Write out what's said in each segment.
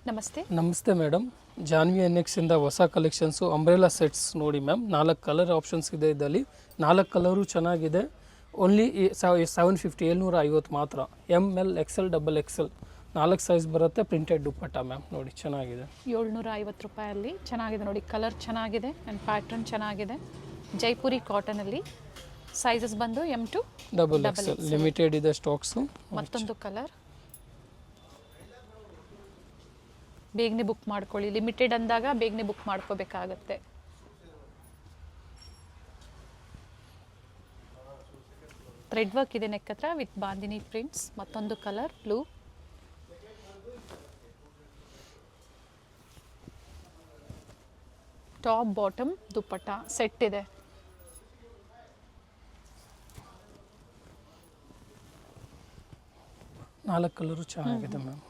ನಮಸ್ತೆ. ನಮಸ್ತೆ ಮೇಡಮ್. ಜಾನ್ವಿ ಎನ್ಎಕ್ಸಿಂದ ಹೊಸ ಕಲೆಕ್ಷನ್ಸು ಅಂಬ್ರೆಲಾ ಸೆಟ್ಸ್ ನೋಡಿ ಮ್ಯಾಮ್. 4 ಕಲರ್ ಆಪ್ಷನ್ಸ್ ಇದೆ. ಇದರಲ್ಲಿ 4 ಕಲರು ಚೆನ್ನಾಗಿದೆ. ಓನ್ಲಿ 750 750 ಮಾತ್ರ. ML XL XXL 4 ಸೈಜ್ ಬರುತ್ತೆ. ಪ್ರಿಂಟೆಡ್ ದುಪ್ಪಟ್ಟ ಮ್ಯಾಮ್ ನೋಡಿ ಚೆನ್ನಾಗಿದೆ. 750 ರೂಪಾಯಲ್ಲಿ ಚೆನ್ನಾಗಿದೆ ನೋಡಿ. ಕಲರ್ ಚೆನ್ನಾಗಿದೆ ಆ್ಯಂಡ್ ಪ್ಯಾಟ್ರನ್ ಚೆನ್ನಾಗಿದೆ. ಜೈಪುರಿ ಕಾಟನಲ್ಲಿ ಸೈಜಸ್ ಬಂದು M to XXL ಲಿಮಿಟೆಡ್ ಇದೆ ಸ್ಟಾಕ್ಸು. ಮತ್ತೊಂದು ಕಲರ್ ಬೇಗನೆ ಬುಕ್ ಮಾಡ್ಕೊಳ್ಳಿ. ಲಿಮಿಟೆಡ್ ಅಂದಾಗ ಬೇಗನೆ ಬುಕ್ ಮಾಡ್ಕೋಬೇಕಾಗತ್ತೆ. ಥ್ರೆಡ್ ವರ್ಕ್ ಇದೆ ನೆಕ್ ಹತ್ರ ವಿತ್ ಬಾಂದಿನಿ ಪ್ರಿಂಟ್ಸ್. ಮತ್ತೊಂದು ಕಲರ್ ಬ್ಲೂ. ಟಾಪ್ ಬಾಟಮ್ ದುಪ್ಪಟ್ಟ ಸೆಟ್ ಇದೆ. ನಾಲ್ಕು ಕಲರು ಚೆನ್ನಾಗಿದೆ ಮ್ಯಾಮ್.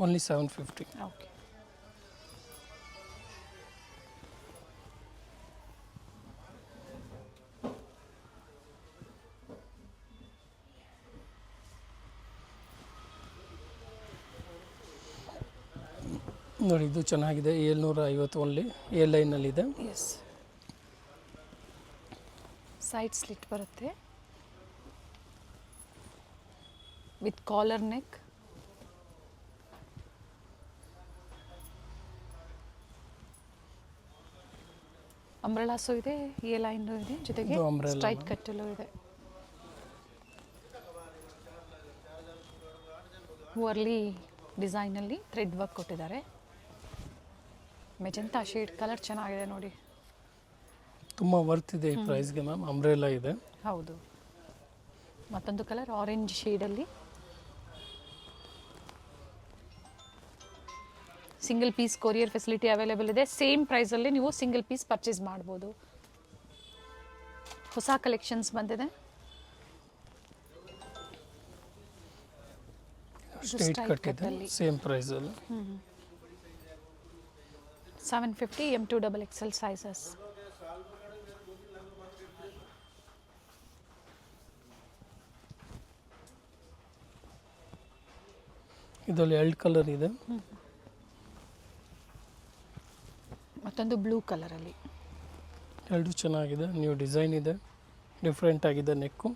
ಓನ್ಲಿ 750. ಓಕೆ. ನೋಡಿ ಇದು ಚೆನ್ನಾಗಿದೆ. 750 ಓನ್ಲಿ. ಎ ಲೈನಲ್ಲಿದೆ. ಎಸ್, ಸೈಡ್ ಸ್ಲಿಟ್ ಬರುತ್ತೆ ವಿತ್ ಕಾಲರ್ ನೆಕ್. ಅಂಬ್ರೆಲಾಸು ಇದೆ, ಎ ಲೈನ್ ಇದೆ, ಜೊತೆಗೆ ಇದು umbrella ಸ್ಟ್ರೈಟ್ ಕಟ್ಟಲು ಇದೆ. ವರ್ಲಿ ಡಿಸೈನಲ್ಲಿ ಥ್ರೆಡ್ ವರ್ಕ್ ಕೊಟ್ಟಿದ್ದಾರೆ. ಮೆಜೆಂಟಾ ಶೇಡ್ ಕಲರ್ ಚೆನ್ನಾಗಿದೆ ನೋಡಿ. ತುಂಬ ವರ್ತ್ ಇದೆ ಈ ಪ್ರೈಸ್ಗೆ ಮ್ಯಾಮ್. ಅಂಬ್ರೆಲಾ ಇದೆ. ಹೌದು. ಮತ್ತೊಂದು ಕಲರ್ ಆರೆಂಜ್ ಶೇಡಲ್ಲಿ. Single piece courier facility available ಇದೆ. ಸೇಮ್ ಪ್ರೈಸಲ್ಲಿ ನೀವು ಸಿಂಗಲ್ ಪೀಸ್ ಪರ್ಚೇಸ್ ಮಾಡ್ಬೋದು. ಹೊಸ ಕಲೆಕ್ಷನ್ಸ್ ಬಂದಿದೆ. ಸ್ಟ್ರೈಟ್ ಕಟ್ ಇದೆ. ಸೇಮ್ ಪ್ರೈಸಲ್ಲಿ 750 M to XXL ಸೈಜಸ್. ಇದರಲ್ಲಿ 2 ಕಲರ್ ಇದೆ. ಮತ್ತೊಂದು ಬ್ಲೂ ಕಲರಲ್ಲಿ. 2 ಚೆನ್ನಾಗಿದೆ. ನ್ಯೂ ಡಿಸೈನ್ ಇದೆ. ಡಿಫ್ರೆಂಟ್ ಆಗಿದೆ ನೆಕ್ಕು.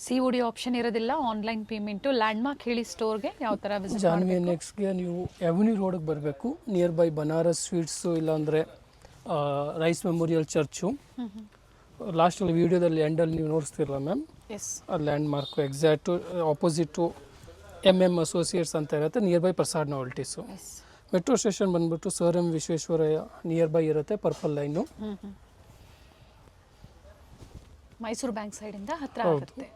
COD ಆಪ್ಷನ್ ಇರೋದಿಲ್ಲ. Online payment. ಲ್ಯಾಂಡ್ಮಾರ್ಕ್ ಹೇಳಿ ಸ್ಟೋರ್ಗೆ ಯಾವ ಥರ ವಿಸಿಟ್ ಜಾನ್ವಿ ನೆಕ್ಸ್ಟ್ಗೆ ನೀವು ಎವೆನ್ಯೂ ರೋಡ್ಗೆ ಬರಬೇಕು. ನಿಯರ್ ಬೈ ಬನಾರಸ್ ಸ್ವೀಟ್ಸು, ಇಲ್ಲಾಂದರೆ ರೈಸ್ ಮೆಮೋರಿಯಲ್ ಚರ್ಚು. ಲಾಸ್ಟಲ್ಲಿ ವೀಡಿಯೋದಲ್ಲಿ ಎಂಡಲ್ಲಿ ನೀವು ನೋಡಿಸ್ತಿರಲ್ಲ ಮ್ಯಾಮ್, ಎಸ್, ಅದು landmark. Exact opposite MM associates ಅಂತ ಇರುತ್ತೆ. Nearby Prasad novelties. Yes. Metro station ಬಂದುಬಿಟ್ಟು sir M Visvesvaraya nearby ಇರುತ್ತೆ. Purple line. ಮೈಸೂರು ಬ್ಯಾಂಕ್ ಸೈಡಿಂದ ಹತ್ತಿರ ಹೌದು. ಆಗುತ್ತೆ.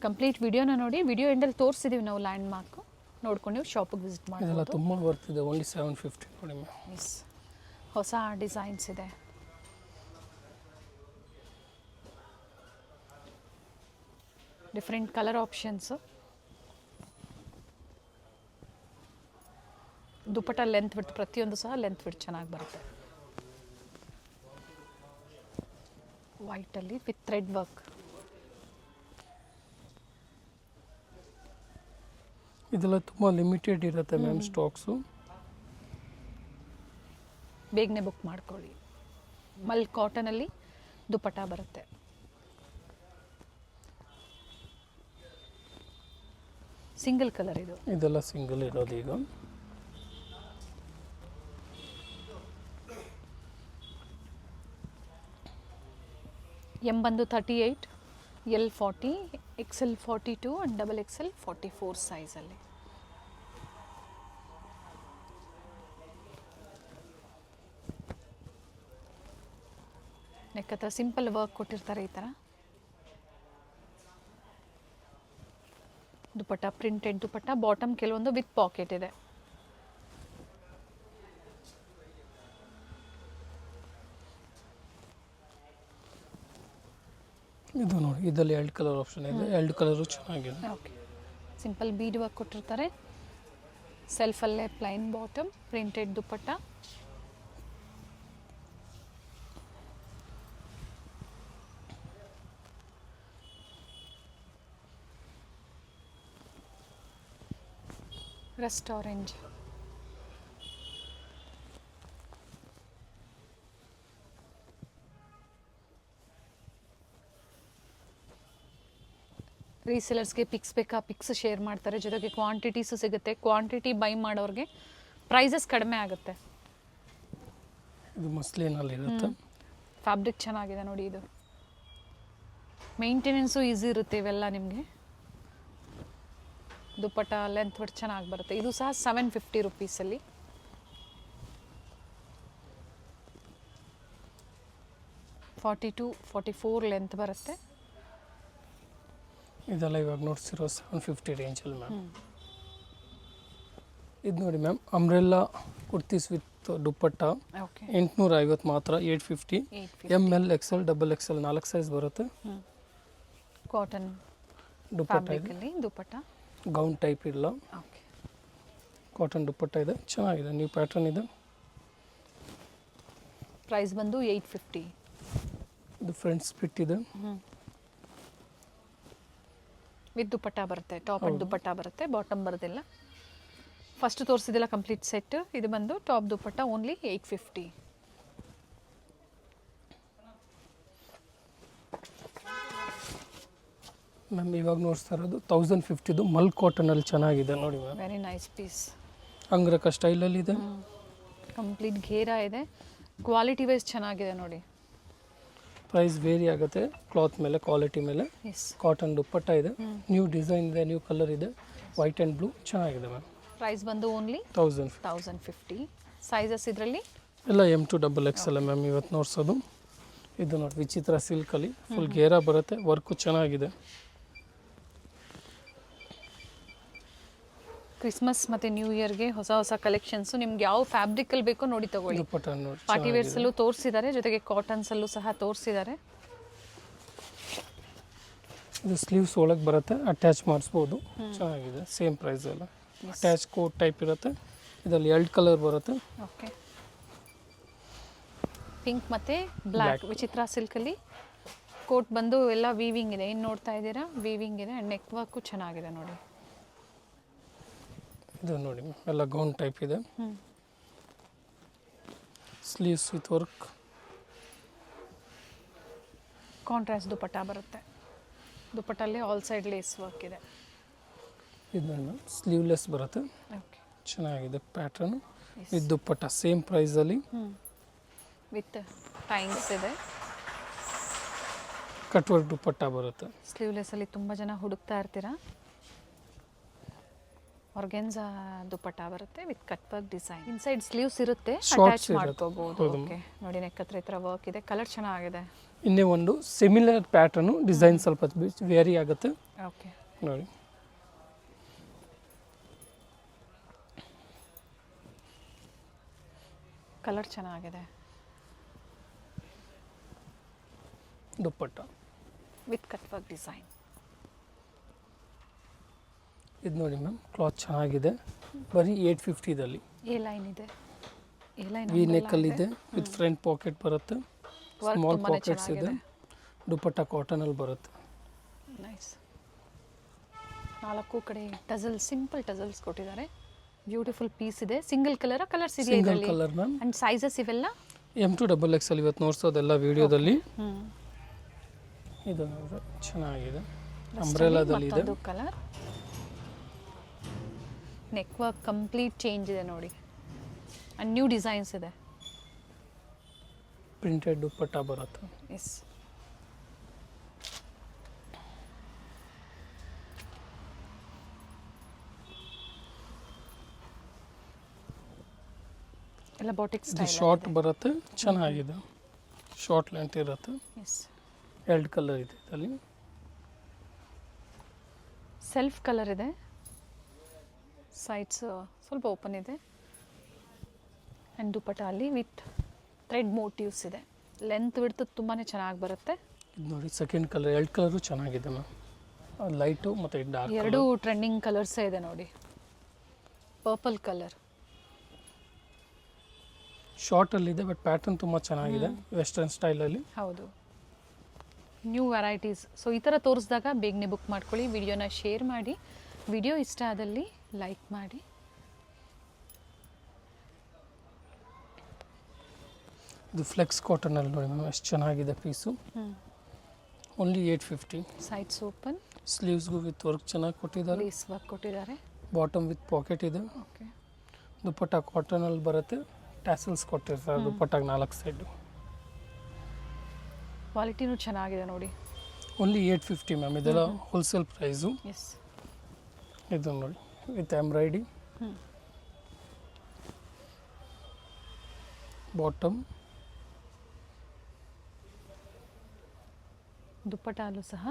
ಕಂಪ್ಲೀಟ್ ವಿಡಿಯೋನ ನೋಡಿ. ವಿಡಿಯೋ ಎಂಡಲ್ಲಿ ತೋರಿಸಿದ್ದೀವಿ ನಾವು ಲ್ಯಾಂಡ್ ಮಾರ್ಕು. ನೋಡ್ಕೊಂಡು ನೀವು ಶಾಪಿಗೆ ವಿಸಿಟ್ ಇದೆಲ್ಲ ಮಾಡ್ಬೋದು. ತುಂಬ ಬರ್ತಿದೆ. ಓನ್ಲಿ 750 ನೋಡಿ ಮ್ಯಾಮ್. ಎಸ್, ಹೊಸ ಡಿಸೈನ್ಸ್ ಇದೆ. Different colour options. Dupatta length ಬಿಟ್ಟು ಪ್ರತಿಯೊಂದು ಸಹ ಲೆಂತ್ ಬಿಟ್ಟು ಚೆನ್ನಾಗಿ ಬರುತ್ತೆ. ವೈಟಲ್ಲಿ ವಿತ್ ಥ್ರೆಡ್ ವರ್ಕ್. ಇದೆಲ್ಲ ತುಂಬ ಲಿಮಿಟೆಡ್ ಇರುತ್ತೆ ಮ್ಯಾಮ್ ಸ್ಟಾಕ್ಸು. ಬೇಗನೆ ಬುಕ್ ಮಾಡ್ಕೊಳ್ಳಿ. ಮಲ್ ಕಾಟನಲ್ಲಿ ದುಪ್ಪಟ್ಟ ಬರುತ್ತೆ. ಸಿಂಗಲ್ ಕಲರ್ ಇದು. ಇದೆಲ್ಲ ಸಿಂಗಲ್ ಇರೋದು ಈಗ. M ಬಂದು 38, L 40, XL 42 ಆ್ಯಂಡ್ XXL 44 ಸೈಜಲ್ಲಿ. ನೆಕ್ ಹತ್ರ ಸಿಂಪಲ್ ವರ್ಕ್ ಕೊಟ್ಟಿರ್ತಾರೆ ಈ ಥರ. ದುಪ್ಪಟ್ಟ ಪ್ರಿಂಟೆಡ್ ದುಪ್ಪಟ್ಟ. ಬಾಟಮ್ ಕೆಲವೊಂದು ವಿತ್ ಪಾಕೆಟ್ ಇದೆ. ಇದು ನೋಡಿ, ಇದರಲ್ಲಿ 2 ಕಲರ್ ಆಪ್ಷನ್ ಇದೆ. 2 ಕಲರು ಚೆನ್ನಾಗಿದೆ. ಓಕೆ. ಸಿಂಪಲ್ ಬೀಡ್ ವರ್ಕ್ ಕೊಟ್ಟಿರ್ತಾರೆ. ಸೆಲ್ಫಲ್ಲೇ plain bottom, printed dupatta. Rust orange. ರೀಸೆಲರ್ಸ್ಗೆ ಪಿಕ್ಸ್ ಬೇಕಾ, ಪಿಕ್ಸ್ ಶೇರ್ ಮಾಡ್ತಾರೆ, ಜೊತೆಗೆ ಕ್ವಾಂಟಿಟೀಸು ಸಿಗುತ್ತೆ. ಕ್ವಾಂಟಿಟಿ ಬೈ ಮಾಡೋರಿಗೆ ಪ್ರೈಸಸ್ ಕಡಿಮೆ ಆಗುತ್ತೆ. ಇದು ಮಸ್ಲಿನಲ್ಲಿ ಇರುತ್ತೆ. ಫ್ಯಾಬ್ರಿಕ್ ಚೆನ್ನಾಗಿದೆ ನೋಡಿ. ಇದು ಮೇಂಟೆನೆನ್ಸು ಈಸಿ ಇರುತ್ತೆ ಇವೆಲ್ಲ ನಿಮಗೆ. ದುಪ್ಪಟ್ಟ ಲೆಂತ್ ವರ್ಕ್ ಚೆನ್ನಾಗಿ ಬರುತ್ತೆ. ಇದು ಸಹ 750 ರುಪೀಸಲ್ಲಿ. ಫಾರ್ಟಿ ಟು 44 ಲೆಂತ್ ಬರುತ್ತೆ. ಇದೆಲ್ಲ ಇವಾಗ ನೋಡ್ಸಿರೋ 750 ರೇಂಜಲ್ಲಿ ಮ್ಯಾಮ್. ಇದು ನೋಡಿ ma'am, umbrella kurtis with dupatta okay 850 ಮಾತ್ರ, 850. ML XL XXL 4 ಸೈಜ್ ಬರುತ್ತೆ. ಕಾಟನ್ ದುಪ್ಪಟ್ಟ ಇದೆ, ಫ್ಯಾಬ್ರಿಕಲ್ಲಿ ದುಪ್ಪಟ್ಟ. ಗೌನ್ ಟೈಪ್ ಇಲ್ಲ, ಓಕೆ ಕಾಟನ್ ದುಪ್ಪಟ್ಟ ಇದೆ, ಚೆನ್ನಾಗಿದೆ, ನ್ಯೂ ಪ್ಯಾಟರ್ನ್ ಇದೆ. ಪ್ರೈಸ್ ಬಂದು 850. ಇದು ಫ್ರಂಟ್ ಸ್ಪಿಟ್ ಇದೆ, ವಿತ್ ದುಪ್ಪಟ್ಟ ಬರುತ್ತೆ. ಟಾಪ್ ಅಂಡ್ ದುಪ್ಪಟ್ಟ ಬರುತ್ತೆ, ಬಾಟಮ್ ಬರೋದಿಲ್ಲ. ಫಸ್ಟ್ ತೋರಿಸಿದಿಲ್ಲ ಕಂಪ್ಲೀಟ್ ಸೆಟ್. ಇದು ಬಂದು ಟಾಪ್ ದುಪ್ಪಟ್ಟ ಓನ್ಲಿ 850. ಮ್ಯಾಮ್ ಇವಾಗ ನೋಡ್ತಾ ಇರೋದು 1050 ಮಲ್ ಕಾಟನಲ್ಲಿ ಚೆನ್ನಾಗಿದೆ ನೋಡಿ ma'am. Very nice piece. Angrakha ಸ್ಟೈಲಲ್ಲಿ ಇದೆ, ಕಂಪ್ಲೀಟ್ ಘೇರಾ ಇದೆ. ಕ್ವಾಲಿಟಿ ವೈಸ್ ಚೆನ್ನಾಗಿದೆ ನೋಡಿ. ಪ್ರೈಸ್ ವೇರಿ ಆಗುತ್ತೆ ಕ್ಲಾತ್ ಮೇಲೆ, ಕ್ವಾಲಿಟಿ ಮೇಲೆ. ಎಸ್, ಕಾಟನ್ ದುಪ್ಪಟ್ಟ ಇದೆ, ನ್ಯೂ ಡಿಸೈನ್ ಇದೆ, ನ್ಯೂ ಕಲರ್ ಇದೆ, ವೈಟ್ ಆ್ಯಂಡ್ ಬ್ಲೂ, ಚೆನ್ನಾಗಿದೆ ಮ್ಯಾಮ್. ಪ್ರೈಸ್ ಬಂದು ಓನ್ಲಿ 1050. ಸೈಜಸ್ ಇದರಲ್ಲಿ ಎಲ್ಲ M to XXL ಮ್ಯಾಮ್ ಇವತ್ತು ನೋಡ್ಸೋದು. ಇದು ನೋಡಿ ವಿಚಿತ್ರ ಸಿಲ್ಕಲ್ಲಿ ಫುಲ್ ಗೇರಾ ಬರುತ್ತೆ, ವರ್ಕು ಚೆನ್ನಾಗಿದೆ. ಕ್ರಿಸ್ಮಸ್ ಮತ್ತು ನ್ಯೂ ಇಯರ್ಗೆ ಹೊಸ ಹೊಸ ಕಲೆಕ್ಷನ್ಸು ನಿಮ್ಗೆ ಯಾವ ಫ್ಯಾಬ್ರಿಕಲ್ಲಿ ಬೇಕೋ ನೋಡಿ ತಗೊಳ್ಳಿ. ದುಪ್ಪಟ್ಟ ನೋಡಿ, ಪಾರ್ಟಿ ವೇರ್ಸಲ್ಲೂ ತೋರಿಸಿದ್ದಾರೆ, ಜೊತೆಗೆ ಕಾಟನ್ಸಲ್ಲೂ ಸಹ ತೋರಿಸಿದ್ದಾರೆ. ಇದು ಸ್ಲೀವ್ಸ್ ಒಳಗೆ ಬರುತ್ತೆ, ಅಟ್ಯಾಚ್ ಮಾಡಿಸ್ಬೋದು, ಚೆನ್ನಾಗಿದೆ. ಸೇಮ್ ಪ್ರೈಸ್ ಎಲ್ಲ, ಅಟ್ಯಾಚ್ ಕೋಟ್ ಟೈಪ್ ಇರುತ್ತೆ. ಇದರಲ್ಲಿ 2 ಕಲರ್ ಬರುತ್ತೆ. ಓಕೆ, ಪಿಂಕ್ ಮತ್ತು ಬ್ಲ್ಯಾಕ್ ವಿಚಿತ್ರ ಸಿಲ್ಕಲ್ಲಿ. ಕೋಟ್ ಬಂದು ಎಲ್ಲ ವೀವಿಂಗ್ ಇದೆ, ಏನು ನೋಡ್ತಾ ಇದ್ದೀರಾ, ವೀವಿಂಗ್ ಇದೆ. ಆ್ಯಂಡ್ ನೆಕ್ ವರ್ಕು ಚೆನ್ನಾಗಿದೆ ನೋಡಿ. ಇದು ನೋಡಿ ಎಲ್ಲ ಗೌನ್ ಟೈಪ್ ಇದೆ, ಸ್ಲೀವ್ಸ್ ವಿತ್ ವರ್ಕ್. ಕಾಂಟ್ರಾಸ್ಟ್ ದುಪ್ಪಟ್ಟ ಬರುತ್ತೆ. ದುಪ್ಪಟ್ಟಲ್ಲಿ ಆಲ್ ಸೈಡ್ ಲೇಸ್ ವರ್ಕ್ ಇದೆ. ಇದನ್ನು ಸ್ಲೀವ್ಲೆಸ್ ಬರುತ್ತೆ, ಓಕೆ ಚೆನ್ನಾಗಿದೆ ಪ್ಯಾಟ್ರನ್. ಇದು ದುಪ್ಪಟ್ಟ ಸೇಮ್ ಪ್ರೈಸಲ್ಲಿ ವಿತ್ ಟೈಮ್ಸ್ ಇದೆ. ಕಟ್ ವರ್ಕ್ ದುಪ್ಪಟ್ಟ ಬರುತ್ತೆ. ಸ್ಲೀವ್ಲೆಸ್ಸಲ್ಲಿ ತುಂಬ ಜನ ಹುಡುಕ್ತಾ ಇರ್ತೀರಾ. ಆರ್ಗೆನ್ಸಾ ದುಪ್ಪಟ್ಟ ಬರುತ್ತೆ with cut work design. Inside sleeves ಇರುತ್ತೆ, ಅಟ್ಯಾಚ್ ಮಾಡ್ಕೋಬಹುದು. ಓಕೆ ನೋಡಿ, ನೆಕ್ ಹತ್ರ ಈ ಥರ ವರ್ಕ್ ಇದೆ. ಕಲರ್ ಚೆನ್ನಾಗಿದೆ. ಇನ್ನೇ ಒಂದು ಸಿಮಿಲರ್ ಪ್ಯಾಟರ್ನು, ಡಿಸೈನ್ ಸ್ವಲ್ಪ ವೇರಿ ಆಗುತ್ತೆ ಓಕೆ ನೋಡಿ. ಕಲರ್ ಚೆನ್ನಾಗಿದೆ. ದುಪ್ಪಟ್ಟ ವಿತ್ ಕಟ್ ವರ್ಕ್ ಡಿಸೈನ್. ಇದು ನೋಡಿ ಮ್ಯಾಮ್, ಕ್ಲಾತ್ ಚೆನ್ನಾಗಿದೆ, ಬರೀ 850ದಲ್ಲಿ. ಎ ಲೈನ್ ಇದೆ, ಎ ಲೈನ್ ವಿ ನೆಕ್ಕಲ್ಲಿ ಇದೆ, ವಿತ್ ಫ್ರಂಟ್ ಪಾಕೆಟ್ ಬರುತ್ತೆ, ಸ್ಮಾಲ್ ಪಾಕೆಟ್ಸ್ ಇದೆ. ದುಪ್ಪಟ್ಟ ಕಾಟನಲ್ಲಿ ಬರುತ್ತೆ. ನೈಸ್. 4 ಕಡೆ ಟಜಲ್, ಸಿಂಪಲ್ ಟಜಲ್ಸ್ ಕೊಟ್ಟಿದ್ದಾರೆ. ಬ್ಯೂಟಿಫುಲ್ ಪೀಸ್ ಇದೆ. ಸಿಂಗಲ್ ಕಲರ್, ಕಲರ್ಸ್ ಇದೆ ಸಿಂಗಲ್ ಇದರಲ್ಲಿ. Colour ma'am. ಅಂಡ್ ಸೈಜಸ್ ಇವೆಲ್ಲ M to XXL ಇವತ್ತು ನೋಡ್ಸೋದೆಲ್ಲ ವಿಡಿಯೋದಲ್ಲಿ. ಇದು ಚೆನ್ನಾಗಿದೆ, ಅಂಬ್ರೆಲಾದಲ್ಲಿ ಇದೆ. Colour neck work complete change ಇದೆ ನೋಡಿ. ಅಂಡ್ ನ್ಯೂ ಡಿಸೈನ್ಸ್ ಇದೆ. ಪ್ರಿಂಟೆಡ್ ದುಪ್ಪಟ್ಟ ಬರುತ್ತೆ. ಎಸ್, ಎಲ್ಲ ಬಾಟಿಕ್ ಇದು ಸ್ಟೈಲ್. ಶಾರ್ಟ್ ಬರುತ್ತೆ, ಚೆನ್ನಾಗಿದೆ, ಶಾರ್ಟ್ ಲೆಂತ್ ಇರುತ್ತೆ. ಎಸ್, 2 ಕಲರ್ ಇದೆ ಇದರಲ್ಲಿ. ಸೆಲ್ಫ್ ಕಲರ್ ಇದೆ, ಸೈಡ್ಸ್ ಸ್ವಲ್ಪ ಓಪನ್ ಇದೆ. ಆ್ಯಂಡ್ ದುಪ್ಪಟ್ಟ ಅಲ್ಲಿ ವಿತ್ ಥ್ರೆಡ್ ಮೋಟಿವ್ಸ್ ಇದೆ. ಲೆಂತ್ ಬಿಡ್ತು ತುಂಬಾ ಚೆನ್ನಾಗಿ ಬರುತ್ತೆ. ಇದು ನೋಡಿ ಸೆಕೆಂಡ್ ಕಲರ್, 2 ಕಲರು ಚೆನ್ನಾಗಿದೆ ಮ್ಯಾಮ್, ಲೈಟು ಮತ್ತು ಡಾರ್ಕ್. 2 ಟ್ರೆಂಡಿಂಗ್ ಕಲರ್ಸೇ ಇದೆ ನೋಡಿ. ಪರ್ಪಲ್ ಕಲರ್ ಶಾರ್ಟಲ್ಲಿದೆ, ಬಟ್ ಪ್ಯಾಟರ್ನ್ ತುಂಬ ಚೆನ್ನಾಗಿದೆ, ವೆಸ್ಟರ್ನ್ ಸ್ಟೈಲಲ್ಲಿ. ಹೌದು, ನ್ಯೂ ವೆರೈಟೀಸ್. ಸೊ ಈ ಥರ ತೋರಿಸಿದಾಗ ಬೇಗನೆ ಬುಕ್ ಮಾಡ್ಕೊಳ್ಳಿ. ವಿಡಿಯೋನ ಶೇರ್ ಮಾಡಿ. ವಿಡಿಯೋ ಇಷ್ಟ ಆದಲ್ಲಿ ಲೈಕ್ ಮಾಡಿ, ಇದು ಫ್ಲೆಕ್ಸ್ ಕಾಟನಲ್ಲಿ ನೋಡಿ ಮ್ಯಾಮ್ ಎಷ್ಟು ಚೆನ್ನಾಗಿದೆ ಪೀಸು. ಓನ್ಲಿ 850. ಸೈಡ್ಸ್ ಓಪನ್, ಸ್ಲೀವ್ಸ್ಗೂ ವಿತ್ ವರ್ಕ್ ಚೆನ್ನಾಗಿ ಕೊಟ್ಟಿದ್ದಾರೆ. ಲೇಸ್ ವರ್ಕ್ ಕೊಟ್ಟಿದ್ದಾರೆ. ಬಾಟಮ್ ವಿತ್ ಪಾಕೆಟ್ ಇದೆ. ಓಕೆ, ದುಪ್ಪಟ್ಟ ಕಾಟನಲ್ಲಿ ಬರುತ್ತೆ. ಟ್ಯಾಸಲ್ಸ್ ಕೊಟ್ಟಿರ್ತಾರೆ ದುಪ್ಪಟ್ಟಾಗ 4 ಸೈಡು. ಕ್ವಾಲಿಟಿನೂ ಚೆನ್ನಾಗಿದೆ ನೋಡಿ. Only 850 ma'am. ಇದೆಲ್ಲ ಹೋಲ್ಸೇಲ್ ಪ್ರೈಸು. ಎಸ್, ಇದು ನೋಡಿ ವಿತ್ ಎಂಬ್ರಾಯ್ಡಿ. ಬಾಟಮ್ ದುಪ್ಪಟ್ಟಲ್ಲೂ ಸಹ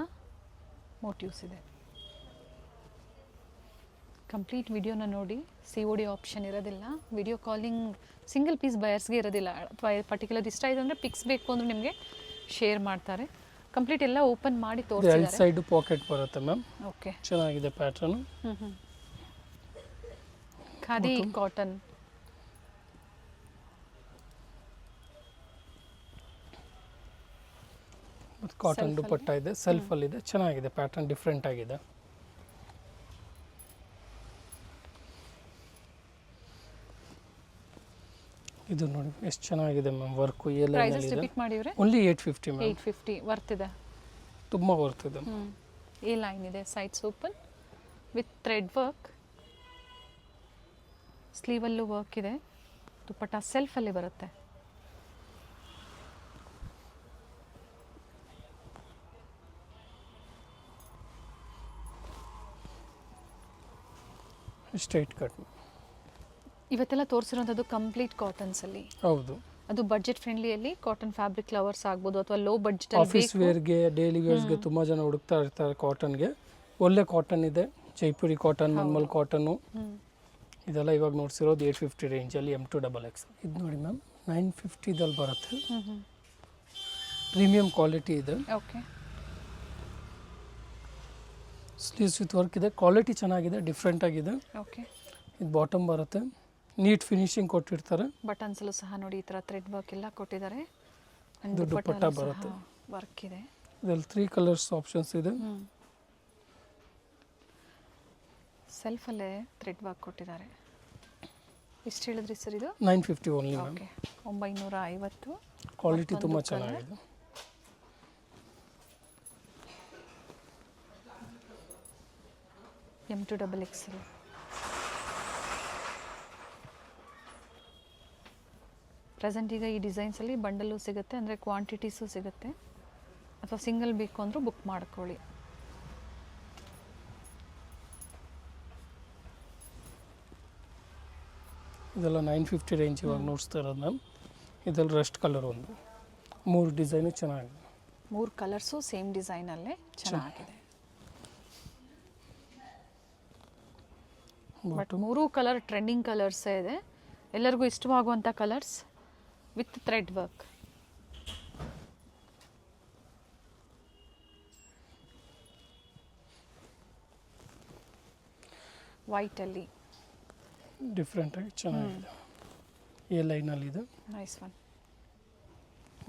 ಮೋಟಿವ್ಸ್ ಇದೆ. ಕಂಪ್ಲೀಟ್ ವಿಡಿಯೋನ ನೋಡಿ. COD ಆಪ್ಷನ್ ಇರೋದಿಲ್ಲ. ವಿಡಿಯೋ ಕಾಲಿಂಗ್ ಸಿಂಗಲ್ ಪೀಸ್ ಬಯರ್ಸ್ಗೆ ಇರೋದಿಲ್ಲ. ಅಥವಾ ಪರ್ಟಿಕ್ಯುಲರ್ ಇಷ್ಟ ಆಯಿತು ಅಂದರೆ ಪಿಕ್ಸ್ ಬೇಕು ಅಂದರೆ ನಿಮಗೆ ಶೇರ್ ಮಾಡ್ತಾರೆ. ಕಂಪ್ಲೀಟ್ ಎಲ್ಲ ಓಪನ್ ಮಾಡಿ ಎರಡು ತೋರಿಸಿದ್ದಾರೆ. ಸೈಡು ಪಾಕೆಟ್ ಬರುತ್ತೆ ಮ್ಯಾಮ್. ಓಕೆ, ಚೆನ್ನಾಗಿದೆ ಪ್ಯಾಟ್ರನ್. ಖಾದಿ ಕಾಟನ್. ಮತ್ತು ಕಾಟನ್ ದುಪ್ಪಟ್ಟ ಇದೆ, ಸೆಲ್ಫಲ್ಲಿದೆ. ಚೆನ್ನಾಗಿದೆ ಪ್ಯಾಟರ್ನ್, ಡಿಫ್ರೆಂಟ್ ಆಗಿದೆ. ಇದು ನೋಡಿ ಎಷ್ಟು ಚೆನ್ನಾಗಿದೆ ಮ್ಯಾಮ್ ವರ್ಕು. ಪ್ರೈಸಸ್ ರಿಪೀಟ್ ಮಾಡಿದ್ರೆ ಓನ್ಲಿ 850 ಮ್ಯಾಮ್. 850 ವರ್ತ್ ಇದೆ. ತುಂಬ ವರ್ತ್ ಇದೆ. A ಲೈನ್ ಇದೆ, sides open with thread work. ಸ್ಲೀವಲ್ಲೂ ವರ್ಕ್ ಇದೆ. ದುಪ್ಪಟ್ಟ ಸೆಲ್ಫಲ್ಲಿ ಬರುತ್ತೆ. Straight cut. ಇವತ್ತೆಲ್ಲ ತೋರಿಸಿರೋಂಥದ್ದು ಕಂಪ್ಲೀಟ್ ಕಾಟನ್ಸಲ್ಲಿ. ಹೌದು, ಅದು ಬಡ್ಜೆಟ್ ಫ್ರೆಂಡ್ಲಿಯಲ್ಲಿ ಕಾಟನ್ ಫ್ಯಾಬ್ರಿಕ್ ಲವರ್ಸ್ ಆಗ್ಬೋದು, ಅಥವಾ ಲೋ ಬಡ್ಜೆಟ್ ಆಫೀಸ್ ವೇರ್ಗೆ, ಡೈಲಿ ವೇರ್ಸ್ಗೆ ತುಂಬ ಜನ ಹುಡುಕ್ತಾ ಇರ್ತಾರೆ ಕಾಟನ್ಗೆ. ಒಳ್ಳೆ ಕಾಟನ್ ಇದೆ. ಜೈಪುರಿ ಕಾಟನ್, ಮಲ್ಮಲ್ ಕಾಟನ್ನು, ಇದೆಲ್ಲ ಇವಾಗ ನೋಡ್ಸಿರೋದು 850 ರೇಂಜಲ್ಲಿ M2XX. ಇದು ನೋಡಿ ಮ್ಯಾಮ್ 950ದಲ್ಲಿ ಬರುತ್ತೆ. ಪ್ರೀಮಿಯಂ ಕ್ವಾಲಿಟಿ ಇದೆ. ಓಕೆ, ಸ್ಲೀವ್ಸ್ ವಿತ್ ವರ್ಕ್ ಇದೆ. ಕ್ವಾಲಿಟಿ ಚೆನ್ನಾಗಿದೆ, ಡಿಫ್ರೆಂಟ್ ಆಗಿದೆ. ಓಕೆ, ಇದು ಬಾಟಮ್ ಬರುತ್ತೆ. ನೀಟ್ ಫಿನಿಶಿಂಗ್ ಕೊಟ್ಟಿರ್ತಾರೆ. ಬಟನ್ಸಲ್ಲೂ ಸಹ ನೋಡಿ ಈ ಥರ ಥ್ರೆಡ್ ವರ್ಕ್ ಎಲ್ಲ ಕೊಟ್ಟಿದ್ದಾರೆ. ಇದು ದುಪ್ಪಟ್ಟ ಬರುತ್ತೆ. ವರ್ಕ್ ಇದೆ. ಇದರಲ್ಲಿ 3 ಕಲರ್ಸ್ ಆಪ್ಷನ್ಸ್ ಇದೆ. ಸೆಲ್ಫಲ್ಲೇ ಥ್ರೆಡ್ ವರ್ಕ್ ಕೊಟ್ಟಿದ್ದಾರೆ. ಎಷ್ಟು ಹೇಳಿದ್ರಿ ಸರ್ ಇದು? 950 ಓನ್ಲಿ ಮ್ಯಾಮ್. ಓಕೆ, 950. ಕ್ವಾಲಿಟಿ ತುಂಬ ಚೆನ್ನಾಗಿದೆ. M2XX. ಪ್ರೆಸೆಂಟ್ ಈಗ ಈ ಡಿಸೈನ್ಸಲ್ಲಿ ಬಂಡಲು ಸಿಗುತ್ತೆ, ಅಂದರೆ ಕ್ವಾಂಟಿಟೀಸು ಸಿಗುತ್ತೆ. ಅಥವಾ ಸಿಂಗಲ್ ಬೇಕು ಅಂದರೂ ಬುಕ್ ಮಾಡ್ಕೊಳ್ಳಿ. ಇದೆಲ್ಲ 950 ರೇಂಜ್ ಇವಾಗ ನೋಡ್ಸ್ತಾ ಇರೋದು ಮ್ಯಾಮ್. ಇದರಲ್ಲಿ ರೆಸ್ಟ್ ಕಲರ್ ಒಂದು 3 ಡಿಸೈನು ಚೆನ್ನಾಗಿದೆ. 3 ಕಲರ್ಸು ಸೇಮ್ ಡಿಸೈನಲ್ಲೇ ಚೆನ್ನಾಗಿದೆ. ಬಟ್ 3 ಕಲರ್ ಟ್ರೆಂಡಿಂಗ್ ಕಲರ್ಸೇ ಇದೆ. ಎಲ್ಲರಿಗೂ ಇಷ್ಟವಾಗುವಂಥ ಕಲರ್ಸ್ ವಿತ್ ಥ್ರೆಡ್ ವರ್ಕ್. ವೈಟಲ್ಲಿ ಡಿಫ್ರೆಂಟ್ ಆಗಿ ಚೆನ್ನಾಗಿದೆ. A ಲೈನಲ್ಲಿದೆ. Nice one.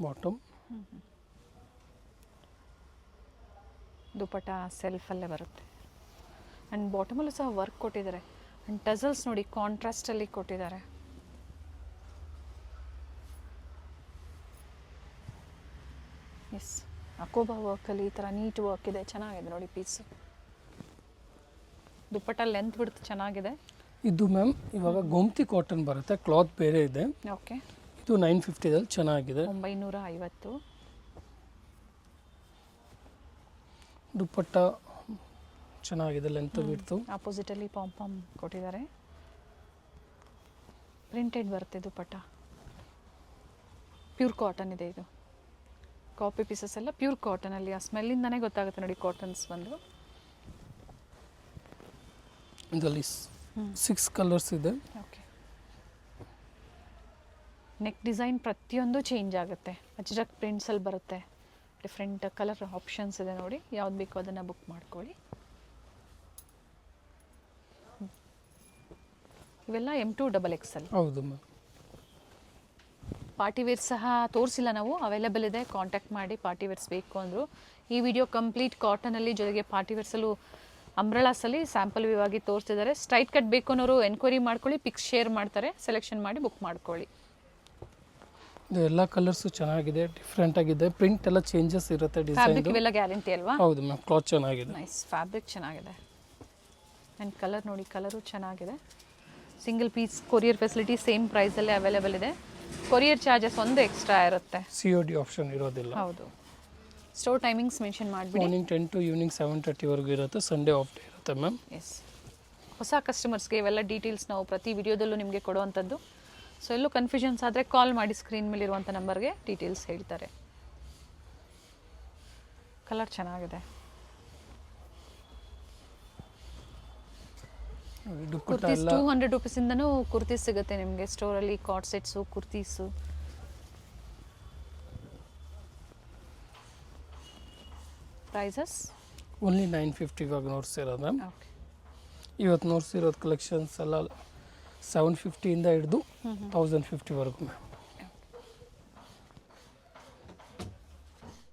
ಬಾಟಮ್ ದುಪ್ಪಟ್ಟ ಸೆಲ್ಫಲ್ಲೇ ಬರುತ್ತೆ. ಆ್ಯಂಡ್ ಬಾಟಮಲ್ಲೂ ಸಹ ವರ್ಕ್ ಕೊಟ್ಟಿದ್ದಾರೆ. ಆ್ಯಂಡ್ ಟಸಲ್ಸ್ ನೋಡಿ ಕಾಂಟ್ರಾಸ್ಟಲ್ಲಿ ಕೊಟ್ಟಿದ್ದಾರೆ. ಎಸ್, ಅಕೋಬಾ ವರ್ಕಲ್ಲಿ ಈ ಥರ ನೀಟ್ ವರ್ಕ್ ಇದೆ. ಚೆನ್ನಾಗಿದೆ ನೋಡಿ ಪೀಸು. ದುಪ್ಪಟ್ಟ ಲೆಂತ್ ಬಿಡ್ತು ಚೆನ್ನಾಗಿದೆ. ಇದು ಮ್ಯಾಮ್ ಇವಾಗ ಗೋಮ್ತಿ ಕಾಟನ್ ಬರುತ್ತೆ. ಕ್ಲಾತ್ ಬೇರೆ ಇದೆ. ಓಕೆ, ಇದು 950ದಲ್ಲಿ ಚೆನ್ನಾಗಿದೆ. 950. ದುಪ್ಪಟ್ಟ ಚೆನ್ನಾಗಿದೆ, ಲೆಂತ್ ಬಿಡ್ತು. ಆಪೋಸಿಟಲ್ಲಿ ಪಾಂಪಾಮ್ ಕೊಟ್ಟಿದ್ದಾರೆ. ಪ್ರಿಂಟೆಡ್ ಬರುತ್ತೆ ದುಪ್ಪಟ್ಟ. ಪ್ಯೂರ್ ಕಾಟನ್ ಇದೆ ಇದು. ಕಾಪಿ ಪೀಸಸ್ ಎಲ್ಲ ಪ್ಯೂರ್ ಕಾಟನಲ್ಲಿ. ಆ ಸ್ಮೆಲ್ಲಿಂದನೇ ಗೊತ್ತಾಗುತ್ತೆ ನೋಡಿ ಕಾಟನ್ಸ್ ಬಂದು. ಇದರಲ್ಲಿ 6 ಕಲರ್ಸ್ ಇದೆ. ಓಕೆ, ನೆಕ್ ಡಿಸೈನ್ ಪ್ರತಿಯೊಂದು ಚೇಂಜ್ ಆಗುತ್ತೆ. ಅಜ್ರಕ್ ಪ್ರಿಂಟ್ಸಲ್ಲಿ ಬರುತ್ತೆ. ಡಿಫ್ರೆಂಟ್ ಕಲರ್ ಆಪ್ಷನ್ಸ್ ಇದೆ ನೋಡಿ. ಯಾವ್ದು ಬೇಕೋ ಅದನ್ನು ಬುಕ್ ಮಾಡ್ಕೊಳ್ಳಿ. ಇವೆಲ್ಲ M2XX. ಹೌದು ಮ್ಯಾಮ್. ಪಾರ್ಟಿ ವೇರ್ ಸಹ ತೋರಿಸಿಲ್ಲ ನಾವು, ಅವೈಲೇಬಲ್ ಇದೆ. ಕಾಂಟ್ಯಾಕ್ಟ್ ಮಾಡಿ ಪಾರ್ಟಿ ವೇರ್ಸ್ ಬೇಕು ಅಂದರು. ಈ ವಿಡಿಯೋ ಕಂಪ್ಲೀಟ್ ಕಾಟನಲ್ಲಿ, ಜೊತೆಗೆ ಪಾರ್ಟಿ ವೇರ್ಸಲ್ಲೂ ಅಂಬ್ರೆಲಾಸಲ್ಲಿ ಸ್ಯಾಂಪಲ್ ವ್ಯೂ ಆಗಿ ತೋರಿಸ್ತಿದ್ದಾರೆ. ಸ್ಟ್ರೈಟ್ ಕಟ್ ಬೇಕು ಅನ್ನೋರು ಎನ್ಕ್ವೈರಿ ಮಾಡ್ಕೊಳ್ಳಿ. ಪಿಕ್ಸ್ ಶೇರ್ ಮಾಡ್ತಾರೆ, ಸೆಲೆಕ್ಷನ್ ಮಾಡಿ ಬುಕ್ ಮಾಡ್ಕೊಳ್ಳಿ. ಇದು ಎಲ್ಲ ಕಲರ್ಸು ಚೆನ್ನಾಗಿದೆ, ಡಿಫ್ರೆಂಟ್ ಆಗಿದೆ. ಪ್ರಿಂಟ್ ಎಲ್ಲ ಚೇಂಜಸ್ ಇರುತ್ತೆ, ಡಿಸೈನ್. ಫ್ಯಾಬ್ರಿಕ್ ಇವೆಲ್ಲ ಗ್ಯಾರಂಟಿ ಅಲ್ವಾ? ಹೌದು ಮ್ಯಾಮ್, ಕ್ಲಾತ್ ಚೆನ್ನಾಗಿದೆ. ನೈಸ್, ಫ್ಯಾಬ್ರಿಕ್ ಚೆನ್ನಾಗಿದೆ. ಆ್ಯಂಡ್ ಕಲರ್ ನೋಡಿ, ಕಲರು ಚೆನ್ನಾಗಿದೆ. Single piece courier facility same ಪ್ರೈಸಲ್ಲೇ ಅವೈಲೇಬಲ್ ಇದೆ. ಕೊರಿಯರ್ ಚಾರ್ಜಸ್ ಒಂದು ಎಕ್ಸ್ಟ್ರಾ ಇರುತ್ತೆ. COD ಆಪ್ಷನ್ ಇರೋದಿಲ್ಲ. ಹೌದು. ಸ್ಟೋರ್ ಟೈಮಿಂಗ್ಸ್ ಮೆನ್ಷನ್ ಮಾಡಿಬಿಡಿ. ಮಾರ್ನಿಂಗ್ 10 to ಈವ್ನಿಂಗ್ 7:30ವರೆಗೂ ಇರುತ್ತೆ. ಸಂಡೇ ಆಫ್ ಡೇ ಇರುತ್ತೆ ಮ್ಯಾಮ್. ಎಸ್, ಹೊಸ ಕಸ್ಟಮರ್ಸ್ಗೆ ಇವೆಲ್ಲ ಡೀಟೇಲ್ಸ್ ನಾವು ಪ್ರತಿ ವಿಡಿಯೋದಲ್ಲೂ ನಿಮಗೆ ಕೊಡುವಂಥದ್ದು. ಸೊ ಎಲ್ಲೂ ಕನ್ಫ್ಯೂಷನ್ಸ್ ಆದರೆ ಕಾಲ್ ಮಾಡಿ, ಸ್ಕ್ರೀನ್ ಮೇಲೆ ಇರುವಂಥ ನಂಬರ್ಗೆ ಡೀಟೇಲ್ಸ್ ಹೇಳ್ತಾರೆ. ಕಲರ್ ಚೆನ್ನಾಗಿದೆ. ಕುರ್ತೀಸ್ 200 ರುಪೀಸಿಂದನೂ ಕುರ್ತೀಸ್ ಸಿಗುತ್ತೆ ನಿಮಗೆ ಸ್ಟೋರಲ್ಲಿ. ಕಾಟ್ ಸೆಟ್ಸು, ಕುರ್ತೀಸು. ಪ್ರೈಸಸ್ ಓನ್ಲಿ 950 ಇವಾಗ ನೋಡ್ಸಿರೋದು ಮ್ಯಾಮ್. ಓಕೆ. ಇವತ್ತು ನೋಡ್ಸಿರೋದು ಕಲೆಕ್ಷನ್ಸ್ ಎಲ್ಲ 750ಇಂದ ಹಿಡಿದು 1050ವರೆಗೂ ಮ್ಯಾಮ್.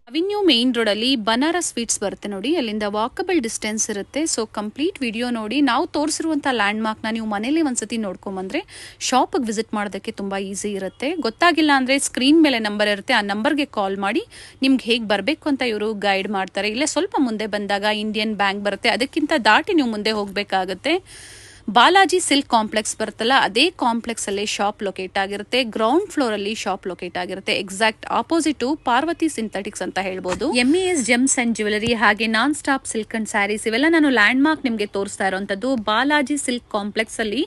ಅವಿನ್ಯೂ ಮೇನ್ ರೋಡಲ್ಲಿ ಬನಾರಸ್ ಸ್ವೀಟ್ಸ್ ಬರುತ್ತೆ ನೋಡಿ, ಅಲ್ಲಿಂದ ವಾಕಬಲ್ ಡಿಸ್ಟೆನ್ಸ್ ಇರುತ್ತೆ. ಸೊ ಕಂಪ್ಲೀಟ್ ವಿಡಿಯೋ ನೋಡಿ. ನಾವು ತೋರಿಸಿರುವಂಥ ಲ್ಯಾಂಡ್ಮಾರ್ಕ್ನ ನೀವು ಮನೇಲಿ ಒಂದ್ಸತಿ ನೋಡ್ಕೊಂಬಂದ್ರೆ ಶಾಪಿಗೆ ವಿಸಿಟ್ ಮಾಡೋದಕ್ಕೆ ತುಂಬ ಈಸಿ ಇರುತ್ತೆ. ಗೊತ್ತಾಗಿಲ್ಲ ಅಂದರೆ ಸ್ಕ್ರೀನ್ ಮೇಲೆ ನಂಬರ್ ಇರುತ್ತೆ, ಆ ನಂಬರ್ಗೆ ಕಾಲ್ ಮಾಡಿ ನಿಮ್ಗೆ ಹೇಗೆ ಬರಬೇಕು ಅಂತ ಇವರು ಗೈಡ್ ಮಾಡ್ತಾರೆ. ಇಲ್ಲೇ ಸ್ವಲ್ಪ ಮುಂದೆ ಬಂದಾಗ ಇಂಡಿಯನ್ ಬ್ಯಾಂಕ್ ಬರುತ್ತೆ, ಅದಕ್ಕಿಂತ ದಾಟಿ ನೀವು ಮುಂದೆ ಹೋಗಬೇಕಾಗುತ್ತೆ. ಬಾಲಾಜಿ ಸಿಲ್ಕ್ ಕಾಂಪ್ಲೆಕ್ಸ್ ಬರುತ್ತಲ್ಲ, ಅದೇ ಕಾಂಪ್ಲೆಕ್ಸ್ ಅಲ್ಲಿ ಶಾಪ್ ಲೊಕೇಟ್ ಆಗಿರುತ್ತೆ. ಗ್ರೌಂಡ್ ಫ್ಲೋರ್ ಅಲ್ಲಿ ಶಾಪ್ ಲೊಕೇಟ್ ಆಗಿರುತ್ತೆ. ಎಕ್ಸಾಕ್ಟ್ ಆಪೋಸಿಟ್ ಪಾರ್ವತಿ ಸಿಂಥೆಟಿಕ್ಸ್ ಅಂತ ಹೇಳ್ಬೋದು. MES ಜೆಮ್ಸ್ ಅಂಡ್ ಜ್ಯುವೆಲರಿ ಹಾಗೆ non stop silk and saris ಇವೆಲ್ಲ ನಾನು ಲ್ಯಾಂಡ್ ಮಾರ್ಕ್ ನಿಮಗೆ ತೋರಿಸ್ತಾ ಇರುವಂತದ್ದು. ಬಾಲಾಜಿ ಸಿಲ್ಕ್ ಕಾಂಪ್ಲೆಕ್ಸ್ ಅಲ್ಲಿ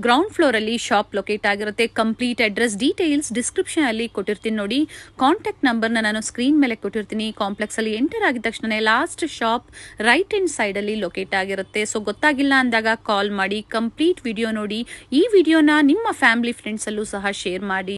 ಗ್ರೌಂಡ್ ಫ್ಲೋರ್ ಅಲ್ಲಿ ಶಾಪ್ ಲೊಕೇಟ್ ಆಗಿರುತ್ತೆ. ಕಂಪ್ಲೀಟ್ ಅಡ್ರೆಸ್ ಡೀಟೇಲ್ಸ್ ಡಿಸ್ಕ್ರಿಪ್ಷನ್ ಅಲ್ಲಿ ಕೊಟ್ಟಿರ್ತೀನಿ ನೋಡಿ. ಕಾಂಟ್ಯಾಕ್ಟ್ ನಂಬರ್ನ ನಾನು ಸ್ಕ್ರೀನ್ ಮೇಲೆ ಕೊಟ್ಟಿರ್ತೀನಿ. ಕಾಂಪ್ಲೆಕ್ಸ್ ಅಲ್ಲಿ ಎಂಟರ್ ಆಗಿದ ತಕ್ಷಣ last shop right hand side ಅಲ್ಲಿ ಲೊಕೇಟ್ ಆಗಿರುತ್ತೆ. ಸೊ ಗೊತ್ತಾಗಿಲ್ಲ ಅಂದಾಗ ಕಾಲ್ ಮಾಡಿ, ಕಂಪ್ಲೀಟ್ ವಿಡಿಯೋ ನೋಡಿ. ಈ ವಿಡಿಯೋನ ನಿಮ್ಮ ಫ್ಯಾಮಿಲಿ ಫ್ರೆಂಡ್ಸ್ ಅಲ್ಲೂ ಸಹ ಶೇರ್ ಮಾಡಿ.